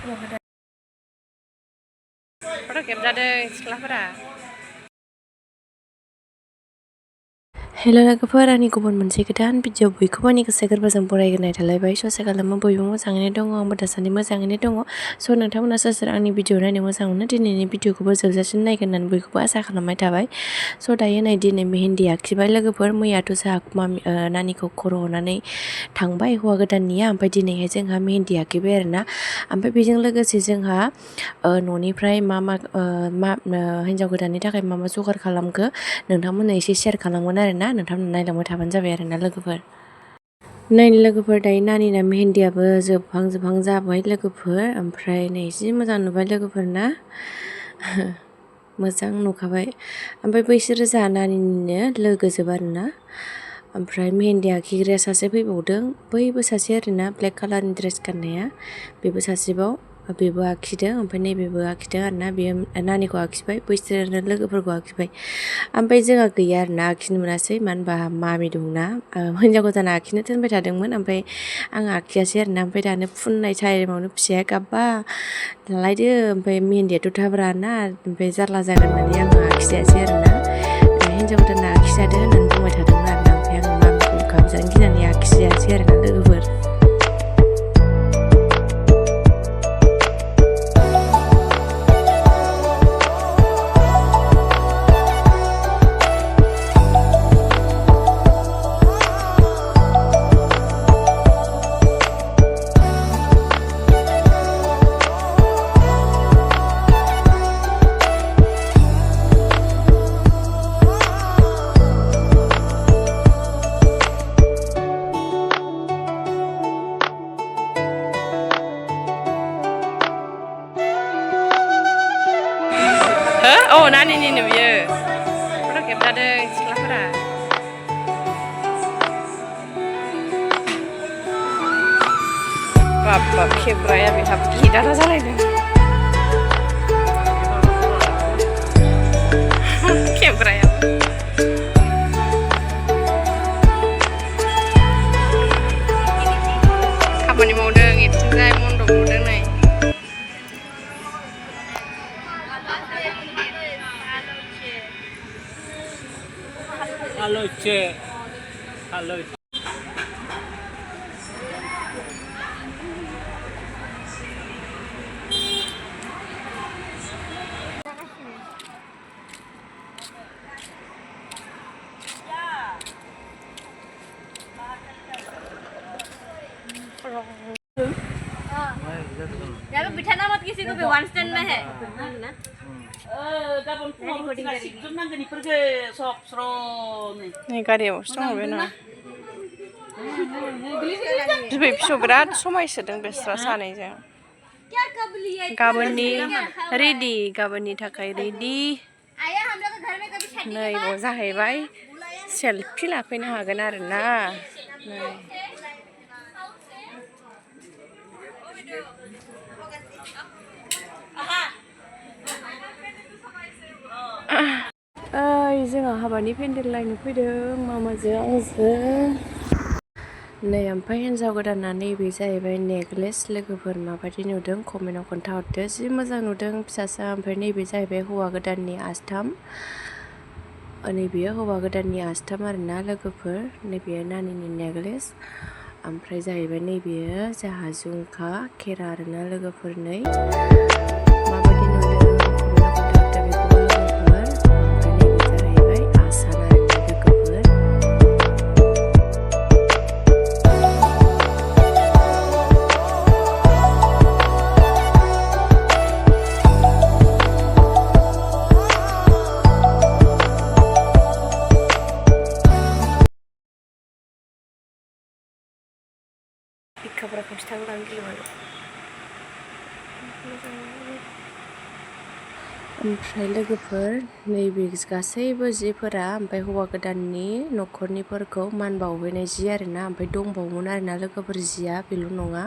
फट' खेबजादों सिख्लाफोरा। हेल' लोगोफोर, आंनि गुबुन मोनसे गोदान भिडिअ बयखौबो आंनि गोसो गोरबोजों बरायग्रोनाय थालायबाय। ससे खालामो बयबो मोजाङैनो दङ, आंबो दासान्दि मोजाङैनो दङ। स' नोंथांमोना सोर सोर आंनि भिडिअ नायनो मोजां मोनो, दिनैनि भिडिअखौबो जोबजासिम नायगोन होननानै बयखौबो आसा खालामनाय थाबाय। स' दायो नै दिनै मेहेन्दि आखिबाय लोगोफोर। मैयाथ' जोंहा नानिखौ खर' हनानै थांबाय हौवा गोदाननिया, ओमफ्राय दिनैहाय जोंहा मेहेन्दि आखिबाय आरोना। ओमफ्राय बेजों लोगोसे जोंहा न'निफ्राय मा हिन्जाव गोदाननि थाखाय मा जगार खालामखो नोंथांमोननो एसे शेयार खालामगोन आरोना। नोंथांमोना नायलांबाय थाबानो जाबाय आरोना लोगोफोर। नै लोगोफोर, दायो नानिना मेहेन्दियाबो जोबहां जाबाय लोगोफोर। ओमफ्राय नै जि मोजां नुबाय लोगोफोर ना, मोजां नुखाबाय। ओमफ्राय बैसोरो जोंहा नानिनिनो लोगोजोब आरोना। ओमफ्राय मेहेन्दि आखिग्राया सासे फैबावदों, बैबो सासे आरोना ब्लेक कालारनि ड्रेस गाननाया, बेबो सासेबाव, बेबो आखिदों। ओमफ्राय नैबेबो आखिदों आरोना, बेयो नानिखौ आखिबाय, बैसोरनो लोगोफोरखौ आखिबाय। ओमफ्राय जोंहा गैया आरोना, आखिनो मोनासै, मानो होनबा मामि दंना, हिन्जाव गोदाना आखिनो थिनबाय थादोंमोन। ओमफ्राय आं आखियासै आरोना। ओमफ्राय दानो फुननाय टाइमावनो फिसाया गाबबा लालायदो, ओमफ्राय मेहेन्दियाथ' थाब राना, ओमफ्राय जारला जागोन होननानै आङो आखिजायासै आरोना। हिन्जाव गोदाना आखिजादो होननानै बुंबाय थादोंमोन आरोना। ओमफ्राय आङो मामिखौ गाबजानो गिनानै आखिजायासै आरोना लोगोफोर। हो? औ नानिनिनो बियो। फट' खेबजादों सिख्लाफोरा। बाब खेबग्राया बेहाबो गिदारा जालायदों। खेबग्रायाबो खामानि मावदों, इथिंजाय मन्दप लुदों नै। यहाँ पे बिठाना मत किसी को भी, वन स्टैंड में है। नै गारियावसो दङ बे ना। बिबै फिसौ बिराद समायसोदों बेस्रा सानैजों। गाबोननि रेडि, गाबोननि थाखाय रेडि। नै बाव जाहैबाय सेलफि लाफैनो हागोन आरोना। जोंहा हाबानि पेन्डेल नायनो फैदों मामाजों आंजों। नै ओमफ्राय हिन्जाव गोदाना नैबे जाहैबाय नेकलेस लोगोफोर। माबायदि नुदों कमेन्टआव खोन्थाहरदो, जि मोजां नुदों फिसासा। ओमफ्राय नैबे जाहैबाय हौवा गोदाननि आस्थाम, नैबेयो हौवा गोदाननि आस्थाम आरोना लोगोफोर। नैबेयो नानिनि नेकलेस। ओमफ्राय जाहैबाय नैबेयो जोंहा झुमखा खेरा आरोना लोगोफोर। नै माबायदि नुदों कमेन्टआव खोन्थाहरदो बेखौबो लोगोफोर। ओमफ्राय नैबे जाहैबाय आसान आरोना लोगोफोर। ओमफ्राय लोगोफोर नैबे गासैबो जिफोरा, ओमफ्राय हौवा गोदाननि न'खरनिफोरखौ मान बावहैनाय जि आरोना। ओमफ्राय दंबावोमोन आरोना लोगोफोर जिया, बेल' नङा।